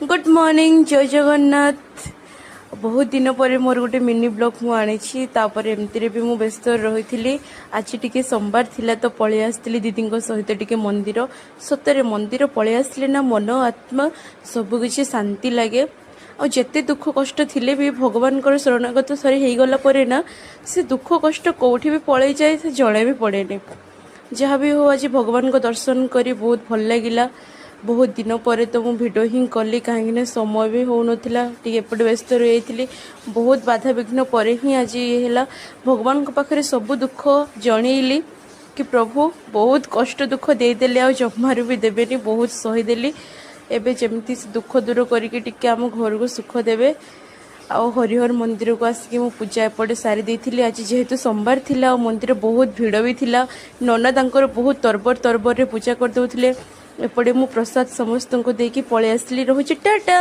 Good morning जय जगन्नाथ। बहुत दिन पर मोर गोटे मिनी ब्लॉग मु आनी एमती भी मु व्यस्त रही। आज टी सोमवार थिला तो पलि आसती दीदी सहित टी मंदिर सतरे मंदिर पलि आसले ना मन आत्मा सबकि शांति लगे। और जिते दुख कष्ट थिले भी भगवान शरणागत सरी हो गला परे ना से दुख कष्ट कौटी भी पलि जाए से जड़े भी पड़े। जहाँ भी हो आज भगवान को दर्शन करी बहुत भल लगिला। बहुत दिन पर तो मुझे भिड ही कली कहीं समय भी हो नाला एपटे व्यस्त रही थी। बहुत बाधा विघ्न पर ही आज ये है भगवान पाखे सब दुख जनइली कि प्रभु बहुत कष्ट दुख देदेले आ जमार भी देवेनि बहुत सहीदेली। एबे जमती दुख दूर करके आम घर को सुख देवे। आ हरिहर मंदिर को आसिक मु पूजा एपटे सारी देती। आज जेहेतु सोमवार थिला मंदिर बहुत भिड़ भी थिला। नना तांकर बहुत तरबर तरबर पूजा करदे एपटे मु प्रसाद समस्त को देकी पलि आसली। रहुची टाटा।